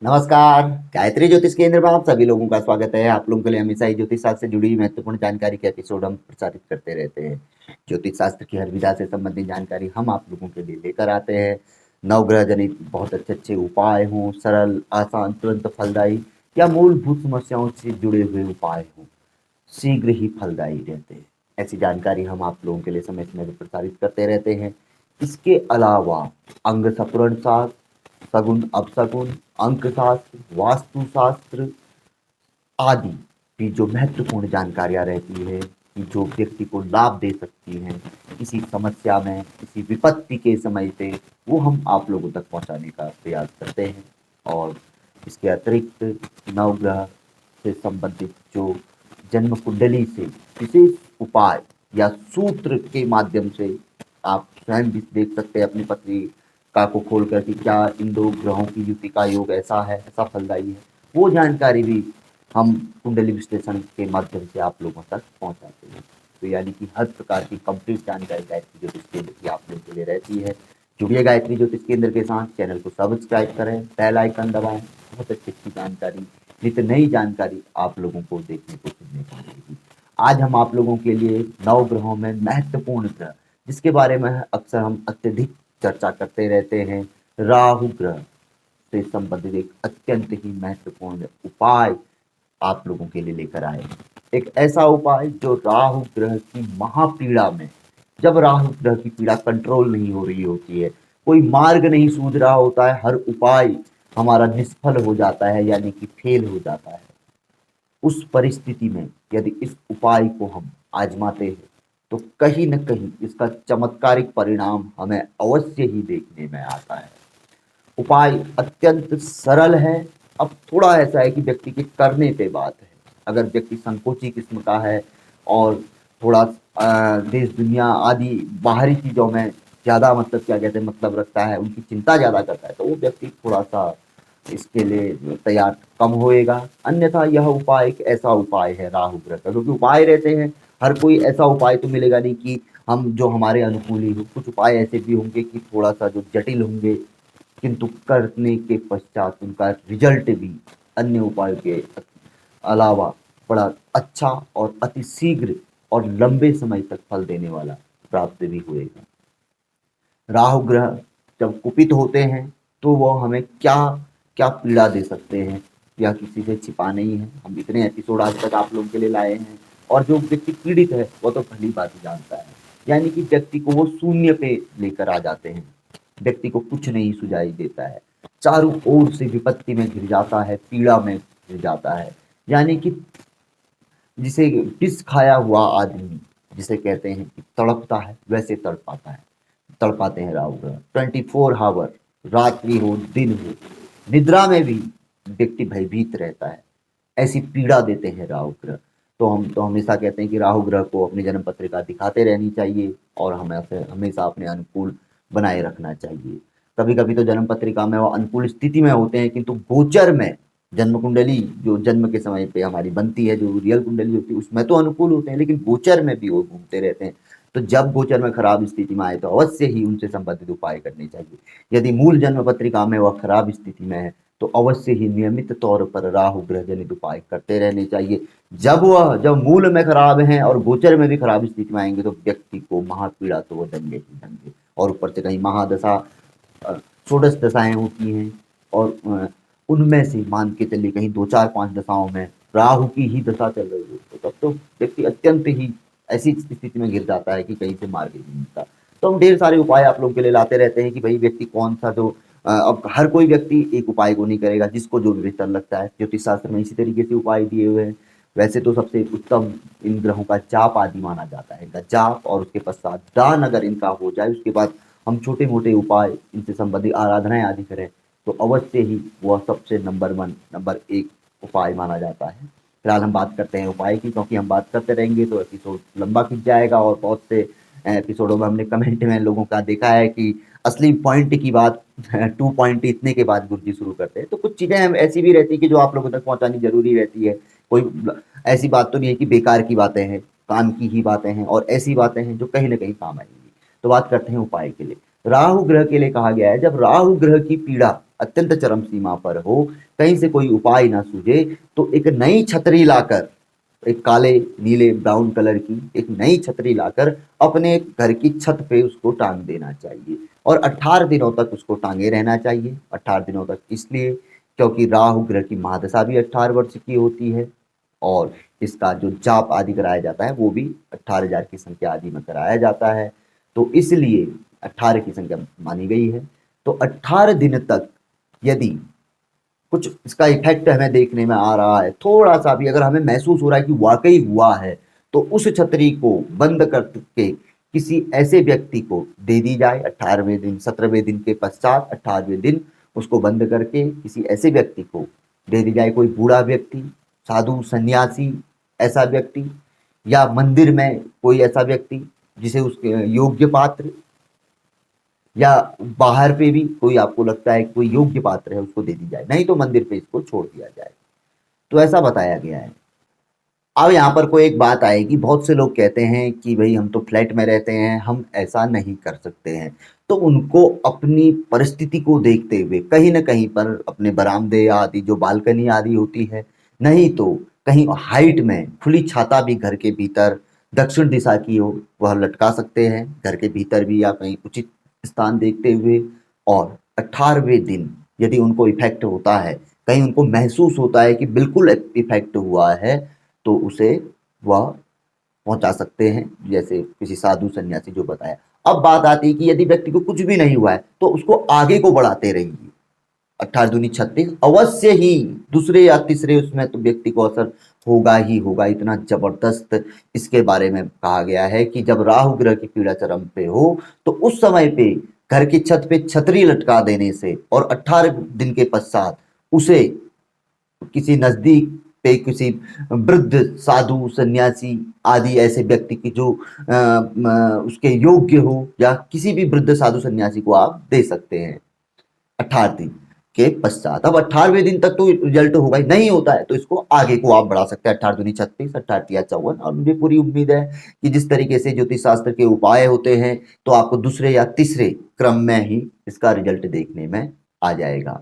नमस्कार। गायत्री ज्योतिष केंद्र में आप सभी लोगों का स्वागत है। आप लोगों के लिए हमेशा ही ज्योतिष शास्त्र से जुड़ी हुई महत्वपूर्ण जानकारी के एपिसोड हम प्रसारित करते रहते हैं। ज्योतिष शास्त्र की हर विधा से संबंधित जानकारी हम आप लोगों के लिए लेकर आते हैं। नवग्रह जनित बहुत अच्छे अच्छे उपाय हों, सरल आसान तुरंत फलदायी या मूलभूत समस्याओं से जुड़े हुए उपाय हों, शीघ्र ही फलदायी रहते हैं। ऐसी जानकारी हम आप लोगों के लिए समय समय पर प्रसारित करते रहते हैं। इसके अलावा अंग सपुरण शास्त्र, सगुन अपशगुन, अंकशास्त्र, वास्तुशास्त्र आदि की जो महत्वपूर्ण जानकारियाँ रहती है कि जो व्यक्ति को लाभ दे सकती हैं किसी समस्या में, किसी विपत्ति के समय पे, वो हम आप लोगों तक पहुंचाने का प्रयास करते हैं। और इसके अतिरिक्त नवग्रह से संबंधित जो जन्म कुंडली से विशेष उपाय या सूत्र के माध्यम से आप स्वयं भी देख सकते हैं अपनी पत्रिका को खोल कर कि क्या इन दो ग्रहों की युति का योग ऐसा है, ऐसा फलदायी है। वो जानकारी भी हम कुंडली विश्लेषण के माध्यम से आप लोगों तक पहुंचाते हैं। तो यानी कि हर प्रकार की कंप्लीट जानकारी गायत्री ज्योतिष केंद्र की आप लोगों के लिए रहती है। जुड़िए गायत्री ज्योतिष केंद्र के साथ, चैनल को सब्सक्राइब करें, बेल आइकन दबाएं। बहुत अच्छी अच्छी जानकारी, नित्य नई जानकारी आप लोगों को देखने को सुनने को मिलेगी। आज हम आप लोगों के लिए नौ ग्रहों में महत्वपूर्ण ग्रह जिसके बारे में अक्सर हम अत्यधिक चर्चा करते रहते हैं, राहु ग्रह से संबंधित एक अत्यंत ही महत्वपूर्ण उपाय आप लोगों के लिए लेकर आए हैं। एक ऐसा उपाय जो राहु ग्रह की महापीड़ा में, जब राहु ग्रह की पीड़ा कंट्रोल नहीं हो रही होती है, कोई मार्ग नहीं सूझ रहा होता है, हर उपाय हमारा निष्फल हो जाता है यानी कि फेल हो जाता है, उस परिस्थिति में यदि इस उपाय को हम आजमाते हैं तो कहीं न कहीं इसका चमत्कारिक परिणाम हमें अवश्य ही देखने में आता है। उपाय अत्यंत सरल है। अब थोड़ा ऐसा है कि व्यक्ति के करने पे बात है। अगर व्यक्ति संकोची किस्म का है और थोड़ा देश दुनिया आदि बाहरी चीज़ों में ज़्यादा मतलब क्या कहते हैं मतलब रखता है, उनकी चिंता ज़्यादा करता है, तो वो व्यक्ति थोड़ा-सा इसके लिए तैयार कम होएगा। अन्यथा यह उपाय एक ऐसा उपाय है राहु ग्रह का, क्योंकि उपाय रहते हैं, हर कोई ऐसा उपाय तो मिलेगा नहीं कि हम जो हमारे अनुकूल ही हो। कुछ उपाय ऐसे भी होंगे कि थोड़ा-सा जो जटिल होंगे, किंतु करने के पश्चात उनका रिजल्ट भी अन्य उपायों के अलावा बड़ा अच्छा और अति शीघ्र और लंबे समय तक फल देने वाला प्राप्त भी होएगा। राहु ग्रह जब कुपित होते हैं तो वो हमें क्या क्या पीड़ा दे सकते हैं या किसी से छिपा नहीं है। हम इतने एपिसोड आज तक आप लोगों के लिए लाए हैं और जो व्यक्ति पीड़ित है वो तो भली बात ही जानता है। यानी कि व्यक्ति को वो शून्य पे लेकर आ जाते हैं, व्यक्ति को कुछ नहीं सुझाई देता है, चारों ओर से विपत्ति में घिर जाता है, पीड़ा में घिर जाता है। यानी कि जिसे विष खाया हुआ आदमी जिसे कहते हैं कि तड़पता है, वैसे तड़पाता है, तड़पाते हैं राहु ग्रह। 24 आवर, रात्रि हो दिन हो, निद्रा में भी व्यक्ति भयभीत रहता है, ऐसी पीड़ा देते हैं राहु ग्रह। तो हम तो हमेशा कहते हैं कि राहु ग्रह को अपनी जन्म पत्रिका दिखाते रहनी चाहिए और हमें हमेशा अपने अनुकूल बनाए रखना चाहिए। कभी कभी तो जन्म पत्रिका में वो अनुकूल स्थिति में होते हैं, किंतु गोचर में जन्म कुंडली जो जन्म के समय पे हमारी बनती है, जो रियल कुंडली होती है, उसमें तो अनुकूल होते हैं, लेकिन गोचर में भी वो घूमते रहते हैं। तो जब गोचर में खराब स्थिति में आए तो अवश्य ही उनसे संबंधित उपाय करने चाहिए। यदि मूल जन्म पत्रिका में वह खराब स्थिति में है तो अवश्य ही नियमित तौर पर राहु ग्रह जनित उपाय करते रहने चाहिए। जब मूल में खराब हैं और गोचर में भी खराब स्थिति में आएंगे तो व्यक्ति को महापीड़ा तो वो देंगे ही देंगे। और ऊपर से कहीं महादशा, षोडश दशाएं होती हैं और उनमें से मान के चलिए कहीं 2 4 5 दशाओं में राहु की ही दशा चल रही हो तो तब तो व्यक्ति अत्यंत ही ऐसी स्थिति में गिर जाता है कि कहीं से मार्ग ही नहीं मिलता। तो हम ढेर सारे उपाय आप लोगों के लिए लाते रहते हैं कि भाई व्यक्ति कौन सा जो अब हर कोई व्यक्ति एक उपाय को नहीं करेगा, जिसको जो बेहतर लगता है। ज्योतिष शास्त्र में इसी तरीके से उपाय दिए हुए हैं। वैसे तो सबसे उत्तम इन ग्रहों का जाप आदि माना जाता है, इनका जाप और उसके पश्चात दान अगर इनका हो जाए, उसके बाद हम छोटे मोटे उपाय इनसे संबंधित आराधनाएं आदि करें तो अवश्य ही वह सबसे नंबर 1 नंबर 1 उपाय माना जाता है। फिलहाल हम बात करते हैं उपाय की, क्योंकि हम बात करते रहेंगे तो एपिसोड लंबा खिंच जाएगा और बहुत से एपिसोडों में हमने कमेंट में लोगों का देखा है कि असली पॉइंट की बात 2 पॉइंट इतने के बाद गुरुजी शुरू करते हैं। तो कुछ चीज़ें हम ऐसी भी रहती है कि जो आप लोगों तक पहुंचानी जरूरी रहती है। कोई ऐसी बात तो नहीं है कि बेकार की बातें हैं, काम की ही बातें हैं और ऐसी बातें हैं जो कहीं ना कहीं काम आएंगी। तो बात करते हैं उपाय के लिए। राहु ग्रह के लिए कहा गया है, जब राहु ग्रह की पीड़ा अत्यंत चरम सीमा पर हो, कहीं से कोई उपाय ना सूझे, तो एक नई छतरी लाकर, एक काले नीले ब्राउन कलर की एक नई छतरी लाकर अपने घर की छत पे उसको टांग देना चाहिए और 18 दिनों तक उसको टांगे रहना चाहिए। 18 दिनों तक इसलिए क्योंकि राहु ग्रह की महादशा भी 18 वर्ष की होती है और इसका जो जाप आदि कराया जाता है वो भी 18,000 की संख्या आदि में कराया जाता है। तो इसलिए 18 की संख्या मानी गई है। तो 18 दिन तक यदि कुछ इसका इफेक्ट हमें देखने में आ रहा है, थोड़ा सा भी अगर हमें महसूस हो रहा है कि वाकई हुआ है, तो उस छतरी को बंद करके किसी ऐसे व्यक्ति को दे दी जाए। 18वें दिन 17वें दिन के पश्चात 18वें दिन उसको बंद करके किसी ऐसे व्यक्ति को दे दी जाए, कोई बूढ़ा व्यक्ति, साधु सन्यासी, ऐसा व्यक्ति, या मंदिर में कोई ऐसा व्यक्ति जिसे उसके योग्य पात्र, या बाहर पे भी कोई आपको लगता है कोई योग्य पात्र है उसको दे दी जाए, नहीं तो मंदिर पे इसको छोड़ दिया जाए। तो ऐसा बताया गया है। अब यहाँ पर कोई एक बात आएगी, बहुत से लोग कहते हैं कि भाई हम तो फ्लैट में रहते हैं, हम ऐसा नहीं कर सकते हैं। तो उनको अपनी परिस्थिति को देखते हुए कहीं न कहीं पर अपने बरामदे आदि जो बालकनी आदि होती है, नहीं तो कहीं हाइट में खुली छाता भी घर के भीतर दक्षिण दिशा की ओर वह लटका सकते हैं, घर के भीतर भी या कहीं उचित स्थान देखते हुए। और 18वें दिन यदि उनको इफ़ेक्ट होता है, कहीं उनको महसूस होता है कि बिल्कुल इफ़ेक्ट हुआ है, तो उसे वह पहुंचा सकते हैं, जैसे किसी साधु सन्यासी जो बताया। अब बात आती है कि यदि व्यक्ति को कुछ भी नहीं हुआ है तो उसको आगे को बढ़ाते रहिए। 18 दूनी 36 अवश्य ही दूसरे या तीसरे उसमें तो व्यक्ति को असर होगा ही होगा। इतना जबरदस्त इसके बारे में कहा गया है कि जब राहु ग्रह की पीड़ा चरम पे हो तो उस समय पे घर की छत पे छतरी लटका देने से और 18 दिन के पश्चात उसे किसी नजदीक पे किसी वृद्ध साधु सन्यासी आदि ऐसे व्यक्ति की जो उसके योग्य हो, या किसी भी वृद्ध साधु सन्यासी को आप दे सकते हैं 18 दिन के पश्चात। अब 18वें दिन तक तो रिजल्ट होगा ही, नहीं होता है तो इसको आगे को आप बढ़ा सकते हैं। 18 दूनी 36, 18 तिया 54। और मुझे पूरी उम्मीद है कि जिस तरीके से ज्योतिष शास्त्र के उपाय होते हैं तो आपको दूसरे या तीसरे क्रम में ही इसका रिजल्ट देखने में आ जाएगा।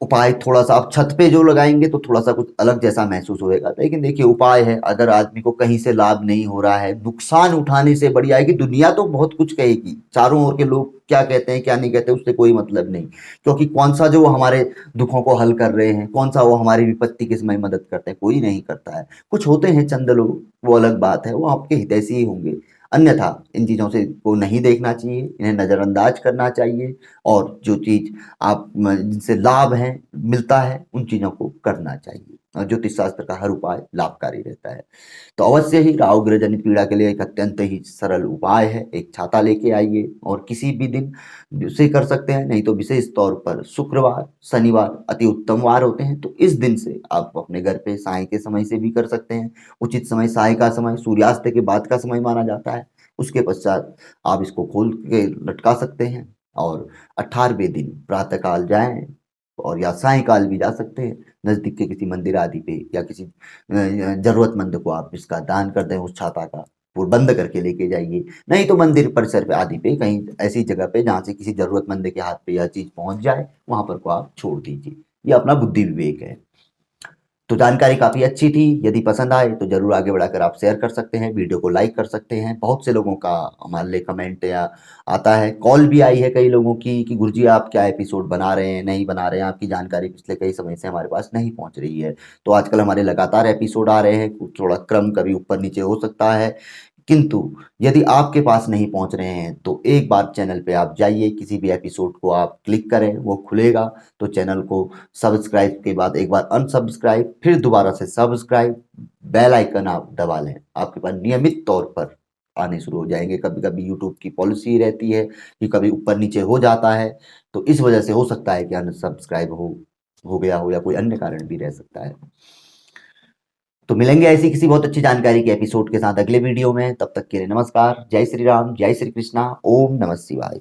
उपाय थोड़ा-सा आप छत पे जो लगाएँगे तो थोड़ा-सा कुछ अलग जैसा महसूस होएगा। लेकिन देखिए उपाय है, अगर आदमी को कहीं से लाभ नहीं हो रहा है, नुकसान उठाने से बढ़िया है कि दुनिया तो बहुत कुछ कहेगी, चारों ओर के लोग क्या कहते हैं, क्या नहीं कहते, उससे कोई मतलब नहीं। क्योंकि कौन-सा जो हमारे दुखों को हल कर रहे हैं, कौन-सा वो हमारी विपत्ति के समय मदद करते हैं, कोई नहीं करता है। कुछ होते हैं चंद लोग, वो अलग बात है, वो आपके हितैषी ही होंगे। अन्यथा इन चीज़ों से को नहीं देखना चाहिए, इन्हें नज़रअंदाज करना चाहिए और जो चीज़ आप जिनसे लाभ है मिलता है उन चीज़ों को करना चाहिए। और ज्योतिष शास्त्र का हर उपाय लाभकारी रहता है। तो अवश्य ही राहु ग्रह जनित पीड़ा के लिए एक अत्यंत ही सरल उपाय है, एक छाता लेके आइए और किसी भी दिन उसे कर सकते हैं, नहीं तो विशेष तौर पर शुक्रवार शनिवार अति उत्तम वार होते हैं, तो इस दिन से आप अपने घर पे साय के समय से भी कर सकते हैं। उचित समय साय का समय सूर्यास्त के बाद का समय माना जाता है, उसके पश्चात आप इसको खोल के लटका सकते हैं और 18वें दिन प्रातःकाल जाएं और या सायंकाल भी जा सकते हैं नज़दीक के किसी मंदिर आदि पे, या किसी ज़रूरतमंद को आप इसका दान कर दें, उस छाता का वो बंद करके लेके जाइए। नहीं तो मंदिर परिसर पे आदि पे कहीं ऐसी जगह पे जहाँ से किसी ज़रूरतमंद के हाथ पे यह चीज़ पहुँच जाए, वहाँ पर को आप छोड़ दीजिए। ये अपना बुद्धि विवेक है। तो जानकारी काफ़ी अच्छी थी, यदि पसंद आए तो ज़रूर आगे बढ़ाकर आप शेयर कर सकते हैं, वीडियो को लाइक कर सकते हैं। बहुत से लोगों का हमारे लिए कमेंट या आता है, कॉल भी आई है कई लोगों की कि गुरुजी आप क्या एपिसोड बना रहे हैं, नहीं बना रहे हैं, आपकी जानकारी पिछले कई समय से हमारे पास नहीं पहुंच रही है। तो आजकल हमारे लगातार एपिसोड आ रहे हैं, थोड़ा क्रम कभी ऊपर नीचे हो सकता है, किंतु यदि आपके पास नहीं पहुंच रहे हैं तो एक बार चैनल पे आप जाइए, किसी भी एपिसोड को आप क्लिक करें, वो खुलेगा। तो चैनल को सब्सक्राइब के बाद एक बार अनसब्सक्राइब, फिर दोबारा से सब्सक्राइब, बेल आइकन आप दबा लें, आपके पास नियमित तौर पर आने शुरू हो जाएंगे। कभी कभी यूट्यूब की पॉलिसी रहती है कि कभी ऊपर नीचे हो जाता है, तो इस वजह से हो सकता है कि अनसब्सक्राइब हो गया हो, या कोई अन्य कारण भी रह सकता है। तो मिलेंगे ऐसी किसी बहुत अच्छी जानकारी के एपिसोड के साथ अगले वीडियो में। तब तक के लिए नमस्कार, जय श्री राम, जय श्री कृष्णा, ओम नमः शिवाय।